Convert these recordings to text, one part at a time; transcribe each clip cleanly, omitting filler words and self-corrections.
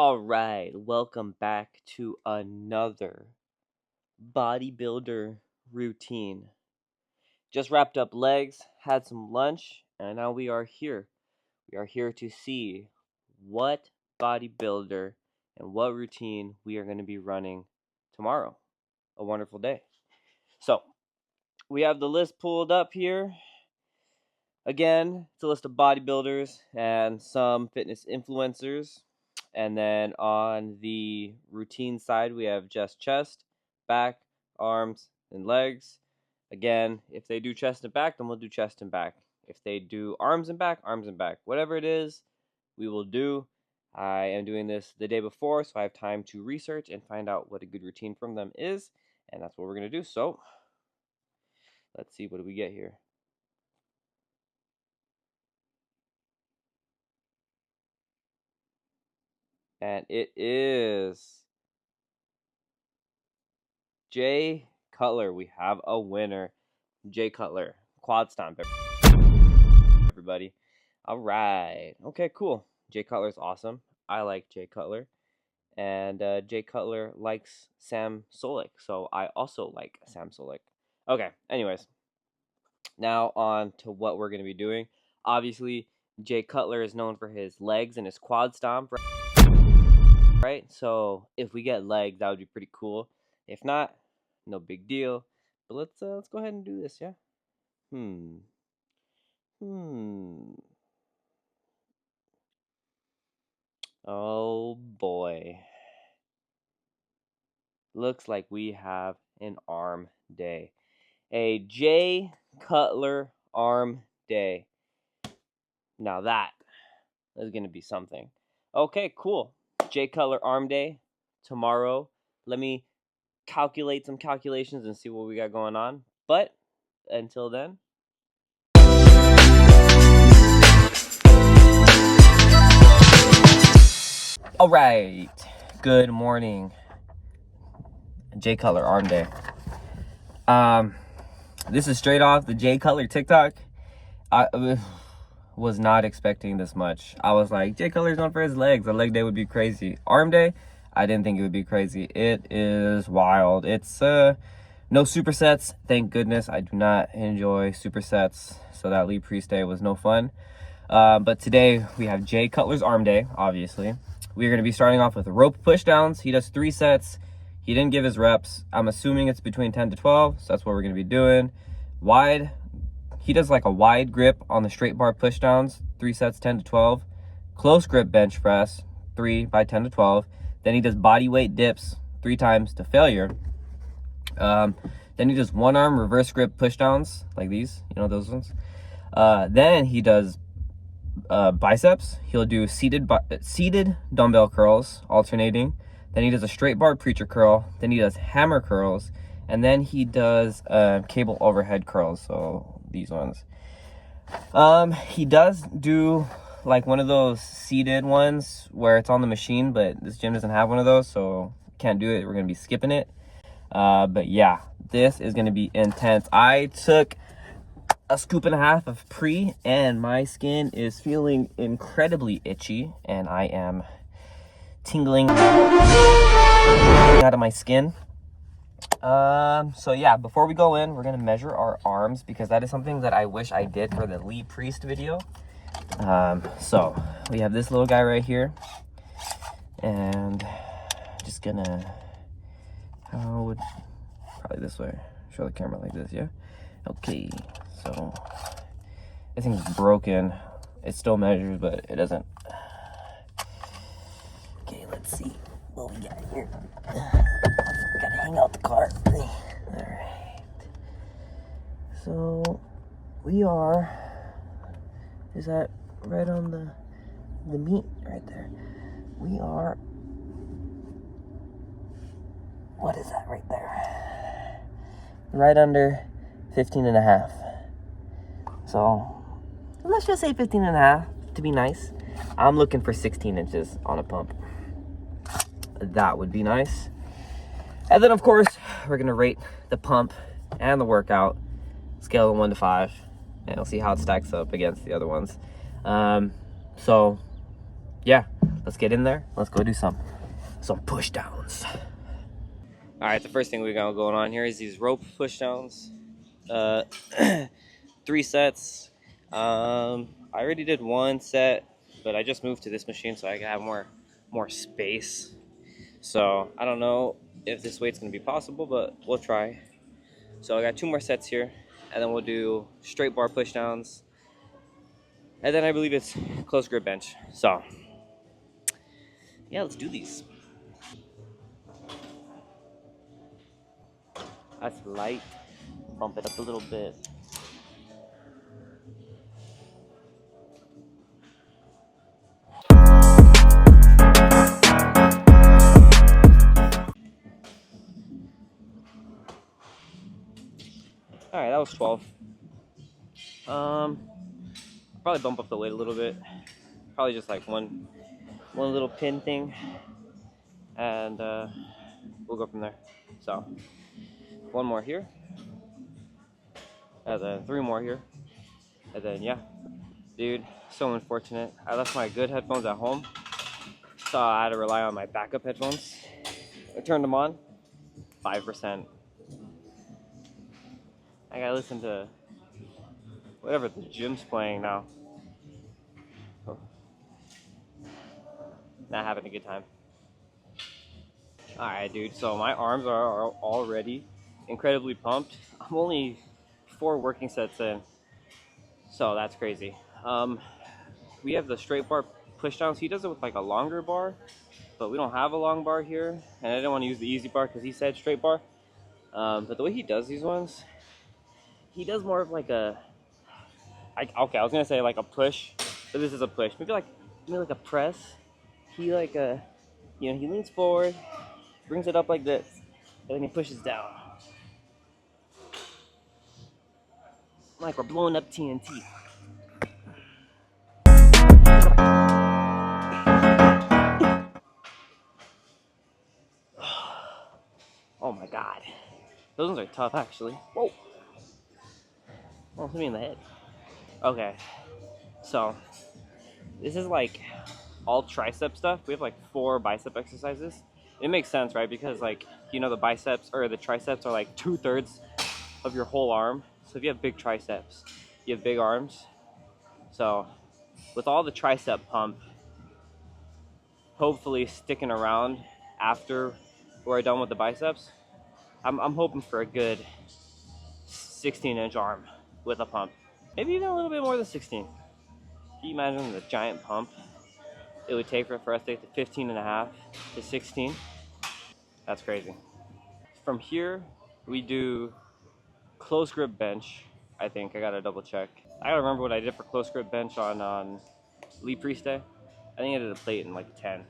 All right, welcome back to another bodybuilder routine. Just wrapped up legs, had some lunch, and now we are here. We are here to see what bodybuilder and what routine we are going to be running tomorrow. A wonderful day. So, we have the list pulled up here. Again, it's a list of bodybuilders and some fitness influencers. And then on the routine side, we have just chest, back, arms, and legs. Again, if they do chest and back, then we'll do chest and back. If they do arms and back, arms and back. Whatever it is, we will do. I am doing this the day before, so I have time to research and find out what a good routine from them is. And that's what we're going to do. So, let's see, what do we get here? And it is Jay Cutler. We have a winner. Jay Cutler. Quad stomp, everybody. All right. Okay, cool. Jay Cutler's awesome. I like Jay Cutler. And Jay Cutler likes Sam Solik. So I also like Sam Solik. Okay, anyways. Now on to what we're going to be doing. Obviously, Jay Cutler is known for his legs and his quad stomp, right? So if we get legs, that would be pretty cool. If not, no big deal. But let's go ahead and do this, yeah? Oh boy. Looks like we have an arm day. A Jay Cutler arm day. Now that is going to be something. Okay, cool. Jay Cutler arm day tomorrow. Let me calculate some calculations and see what we got going on. But until then, all right. Good morning. Jay Cutler arm day. This is straight off the Jay Cutler TikTok. I was not expecting this much. I was like, Jay Cutler's known for his legs. A leg day would be crazy. Arm day, I didn't think it would be crazy. It is wild. It's no supersets. Thank goodness. I do not enjoy supersets, so that Lee Priest day was no fun. But today we have Jay Cutler's arm day, obviously. We're going to be starting off with rope pushdowns. He does 3 sets. He didn't give his reps. I'm assuming it's between 10 to 12, so that's what we're going to be doing. Wide. He does like a wide grip on the straight bar pushdowns, 3 sets, 10 to 12. Close grip bench press, 3 by 10 to 12. Then he does body weight dips 3 times to failure. Then he does one arm reverse grip pushdowns like these, you know, those ones. Then he does biceps. He'll do seated dumbbell curls alternating. Then he does a straight bar preacher curl. Then he does hammer curls. And then he does cable overhead curls, so these ones. He does do like one of those seated ones where it's on the machine, but this gym doesn't have one of those, so can't do it. We're going to be skipping it. But yeah, this is going to be intense. I took a scoop and a half of pre, and my skin is feeling incredibly itchy, and I am tingling out of my skin. So yeah, before we go in, we're gonna measure our arms because that is something that I wish I did for the Lee Priest video. So we have this little guy right here, and just gonna probably this way, show the camera like this, yeah. Okay, so this thing's broken. It still measures, but it doesn't. Okay, let's see what we got here. Gotta hang out the car. Alright. So we are, is that right on the meat right there? We are, what is that right there? Right under 15 and a half. So let's just say 15 and a half to be nice. I'm looking for 16 inches on a pump. That would be nice. And then, of course, we're going to rate the pump and the workout, scale of 1 to 5, and we'll see how it stacks up against the other ones. So, yeah, let's get in there. Let's go do some push downs. All right, the first thing we got going on here is these rope push downs. 3 sets. I already did 1 set, but I just moved to this machine so I can have more space. So I don't know if this weight's gonna be possible, but we'll try. So I got 2 more sets here, and then we'll do straight bar push downs, and then I believe it's close grip bench. So yeah, let's do these. That's light. Bump it up a little bit. All right, that was 12. Probably bump up the weight a little bit. Probably just like one little pin thing, and we'll go from there. So 1 more here, and then 3 more here, and then yeah, dude, so unfortunate. I left my good headphones at home, so I had to rely on my backup headphones. I turned them on, 5%. I gotta listen to whatever the gym's playing now. Not having a good time. Alright, dude, so my arms are already incredibly pumped. I'm only 4 working sets in, so that's crazy. We have the straight bar push downs. He does it with like a longer bar, but we don't have a long bar here, and I didn't want to use the easy bar because he said straight bar. But the way he does these ones, he does more of like okay, I was gonna say like a push, but this is a push. Maybe like a press. He like he leans forward, brings it up like this, and then he pushes down. Like we're blowing up TNT. Oh my god. Those ones are tough actually. Whoa. Almost hit me in the head. Okay. So this is like all tricep stuff. We have like 4 bicep exercises. It makes sense, right? Because like, the biceps or the triceps are like 2/3 of your whole arm. So if you have big triceps, you have big arms. So with all the tricep pump, hopefully sticking around after we're done with the biceps, I'm hoping for a good 16-inch arm with a pump. Maybe even a little bit more than 16. Can you imagine the giant pump it would take for us to get to 15.5 to 16? That's crazy. From here, we do close grip bench. I think I gotta double check. I gotta remember what I did for close grip bench on Leap Priest Day. I think I did a plate in like 10.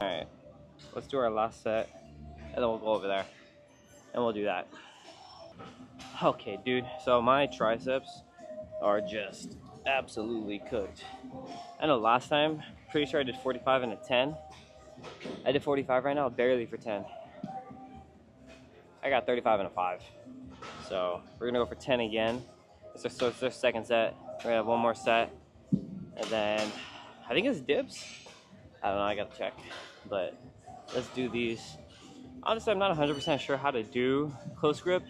All right, let's do our last set, and then we'll go over there, and we'll do that. Okay, dude. So my triceps are just absolutely cooked. I know last time, pretty sure I did 45 and a 10. I did 45 right now, barely for 10. I got 35 and a 5. So we're gonna go for 10 again. It's our second set. We're gonna have 1 more set, and then I think it's dips. I don't know. I gotta check, but let's do these. Honestly, I'm not 100% sure how to do close grip.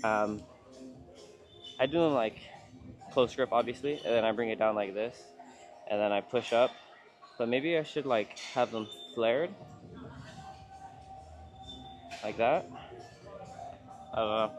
I do them like close grip, obviously, and then I bring it down like this, and then I push up. But maybe I should like have them flared, like that. I don't know.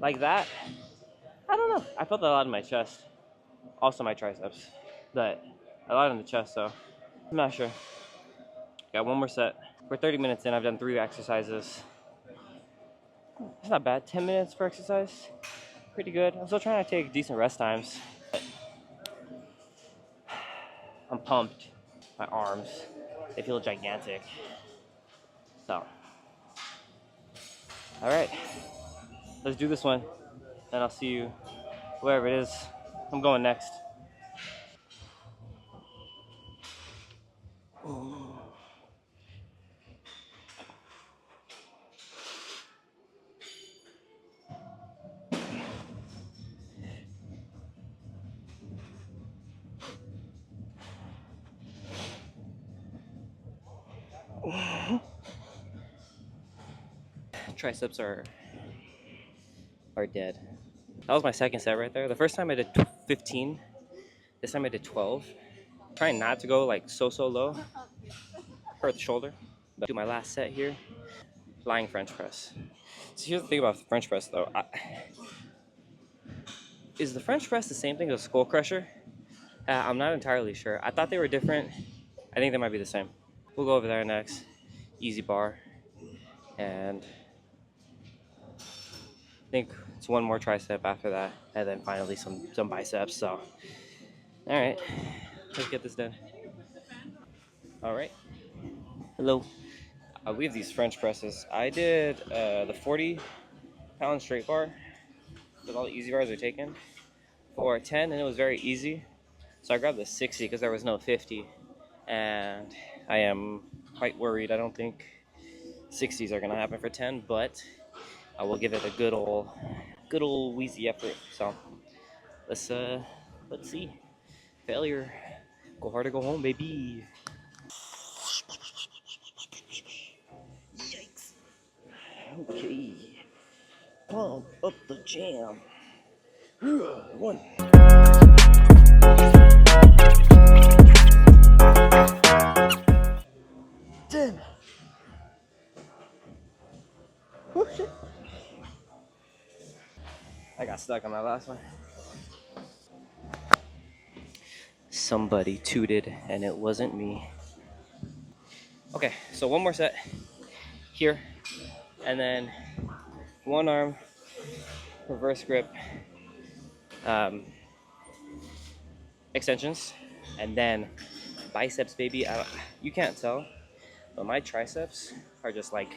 Like that. I don't know. I felt a lot in my chest, also my triceps, but a lot in the chest. So I'm not sure. Got 1 more set. We're 30 minutes in. I've done 3 exercises. It's not bad. 10 minutes for exercise. Pretty good. I'm still trying to take decent rest times. I'm pumped. My arms, they feel gigantic. So, all right, let's do this one. and I'll see you wherever it is I'm going next. Triceps are dead. That was my second set right there. The first time I did 15. This time I did 12. Trying not to go like so low. Hurt the shoulder. But do my last set here. Flying French press. So here's the thing about the French press though. Is the French press the same thing as skull crusher? I'm not entirely sure. I thought they were different. I think they might be the same. We'll go over there next. Easy bar. And I think it's one more tricep after that. And then finally some biceps. So, all right. Let's get this done. All right. Hello. We have these French presses. I did the 40-pound straight bar with all the easy bars are taken for 10, and it was very easy. So I grabbed the 60 because there was no 50, and I am quite worried. I don't think 60s are gonna happen for 10, but I will give it a good old wheezy effort. So let's see. Failure. Go hard or go home, baby. Yikes. Okay. Pump up the jam. One. 10. Oh shit. I got stuck on my last one. Somebody tooted and it wasn't me. Okay, so one more set here, and then one arm reverse grip extensions, and then biceps, baby. You can't tell, but my triceps are just like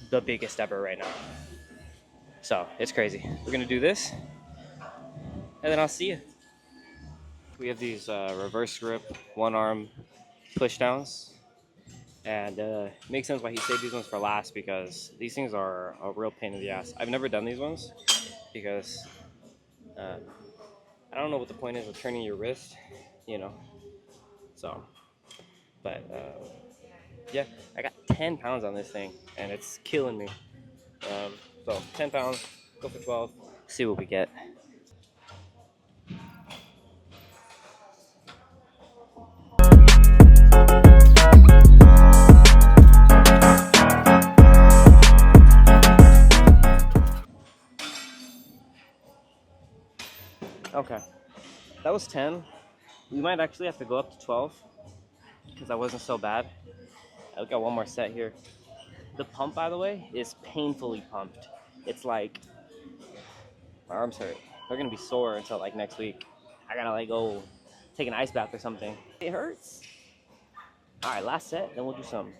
the biggest ever right now. So it's crazy. We're gonna do this, and then I'll see you. We have these reverse grip one arm push downs, and it makes sense why he saved these ones for last, because these things are a real pain in the ass. I've never done these ones because uh, I don't know what the point is of turning your wrist, you know. So, but yeah, I got 10 pounds on this thing, and it's killing me. So 10 pounds, go for 12, see what we get. Okay, that was 10. We might actually have to go up to 12 because that wasn't so bad. I've got one more set here. The pump, by the way, is painfully pumped. It's like my arms hurt. They're gonna be sore until like next week. I gotta like go take an ice bath or something. It hurts. All right, last set, then we'll do some.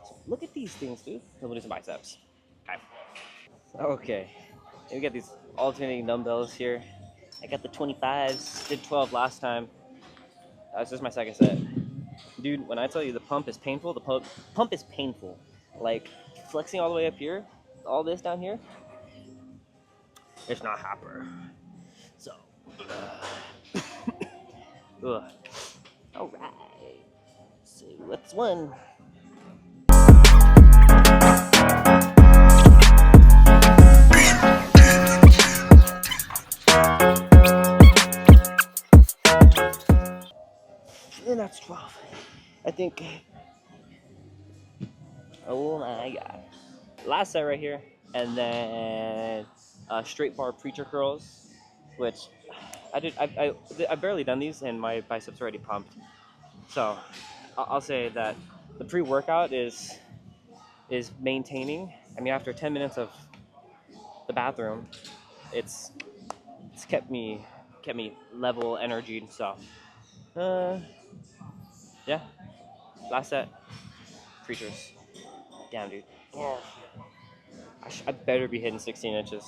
So look at these things, dude. Then we'll do some biceps. Okay. Okay. We got these alternating dumbbells here. I got the 25s. Did 12 last time. This is my second set. Dude, when I tell you the pump is painful, the pump is painful. Like flexing all the way up here, all this down here, it's not happer. So, ugh. All right. So what's one? And that's 12. I think. Oh my god. Last set right here, and then straight bar preacher curls, which I did. I've barely done these, and my biceps are already pumped. So I'll say that the pre-workout is maintaining. I mean, after 10 minutes of the bathroom, it's kept me level energied. So yeah, last set, preachers. Damn, dude. Oh, I better be hitting 16 inches.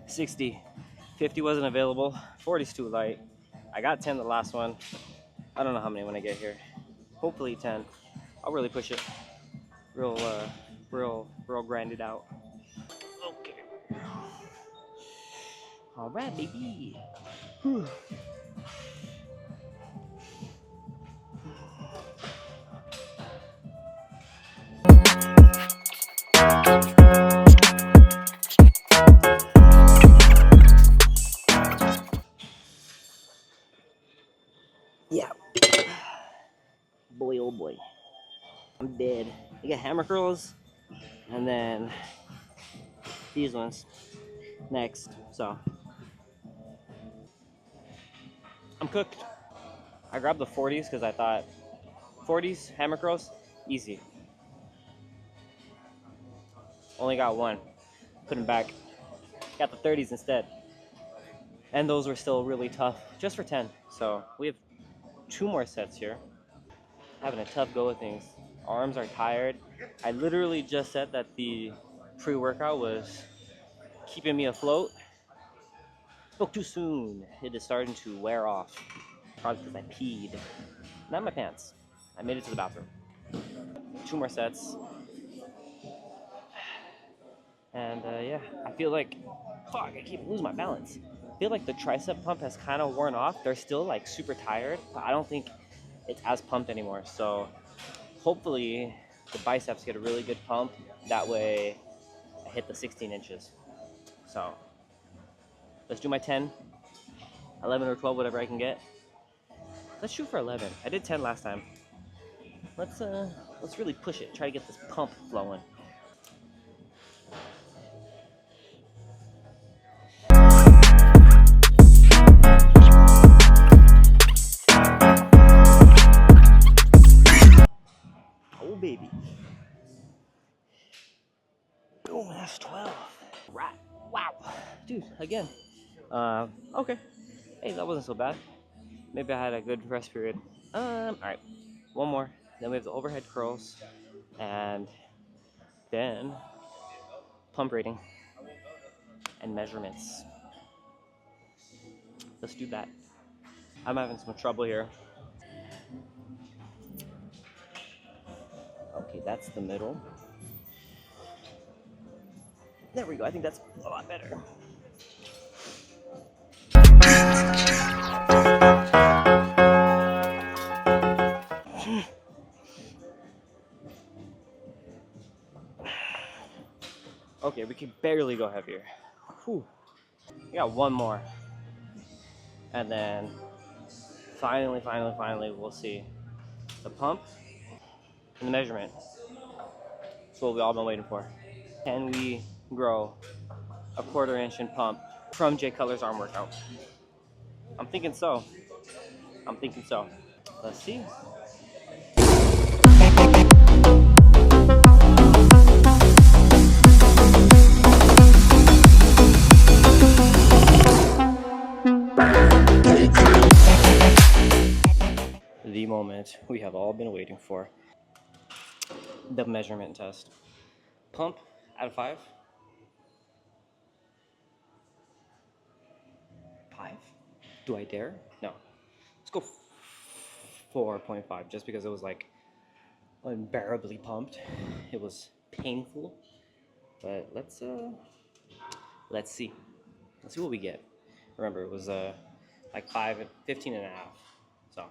60. 50 wasn't available. 40's too light. I got 10 the last one. I don't know how many when I get here. Hopefully 10. I'll really push it. Real grind it out. Okay. All right, baby. Whew. Yeah. Boy, oh boy. I'm dead. I got hammer curls, and then these ones next. So I'm cooked. I grabbed the 40s because I thought 40s hammer curls easy. Only got one. Put them back. Got the 30s instead, and those were still really tough. Just for 10. So we have 2 more sets here. Having a tough go of things. Arms are tired. I literally just said that the pre-workout was keeping me afloat. Spoke too soon. It is starting to wear off. Probably because I peed. Not in my pants. I made it to the bathroom. 2 more sets. And yeah, I feel like, fuck, I keep losing my balance. I feel like the tricep pump has kind of worn off. They're still like super tired, but I don't think it's as pumped anymore. So hopefully the biceps get a really good pump. That way I hit the 16 inches. So let's do my 10, 11 or 12, whatever I can get. Let's shoot for 11. I did 10 last time. Let's really push it. Try to get this pump flowing. Oh baby. Boom, that's 12. Right. Wow. Dude, again. Okay. Hey, that wasn't so bad. Maybe I had a good rest period. Alright. One more. Then we have the overhead curls. And then pump rating and measurements. Let's do that. I'm having some trouble here. Okay, that's the middle. There we go. I think that's a lot better. Okay, we can barely go heavier. Whew. We got one more. And then finally, we'll see the pump and the measurement. That's what we've all been waiting for. Can we grow a 1/4 inch in pump from Jay Cutler's arm workout? I'm thinking so. I'm thinking so. Let's see. The moment we have all been waiting for. The measurement test. Pump out of 5. 5? Do I dare? No. Let's go 4.5 just because it was like unbearably pumped. It was painful. But let's see. Let's see what we get. Remember, it was like 15 and a half. So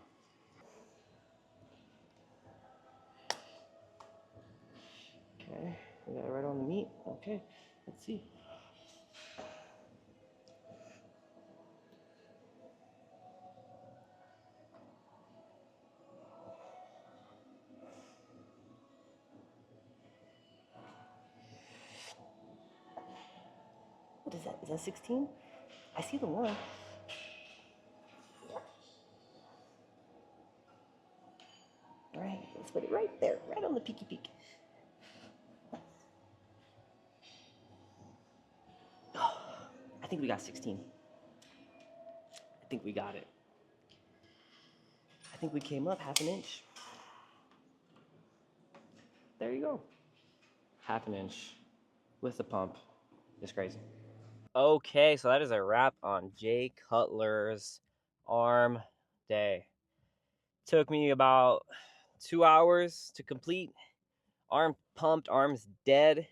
okay, we got it right on the meat. Okay, let's see. What is that? Is that 16? I see the one. All right, let's put it right there, right on the peaky peak. I think we got 16. I think we got it. I think we came up half an inch. There you go. Half an inch with the pump. It's crazy. Okay, so that is a wrap on Jay Cutler's arm day. Took me about 2 hours to complete. Arm pumped, arms dead.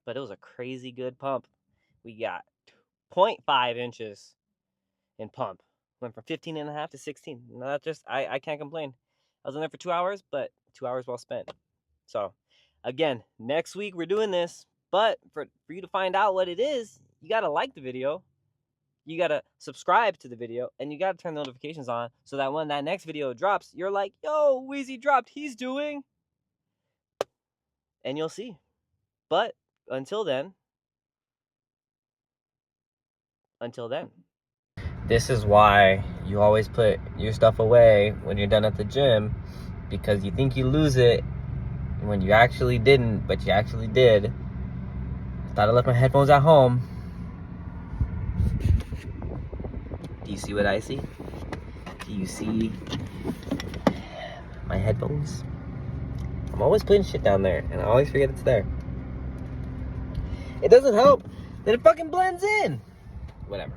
But it was a crazy good pump. We got 0.5 inches in pump. Went from 15 and a half to 16. Not just, I can't complain. I was in there for 2 hours, but 2 hours well spent. So, again, next week we're doing this. But for you to find out what it is, you got to like the video. You got to subscribe to the video. And you got to turn the notifications on so that when that next video drops, you're like, yo, Wheezy dropped. He's doing. And you'll see. But until then. This is why you always put your stuff away when you're done at the gym, because you think you lose it when you actually didn't, but you actually did. I thought I left my headphones at home. Do you see what I see? Do you see my headphones? I'm always putting shit down there, and I always forget it's there. It doesn't help that it fucking blends in. Whatever.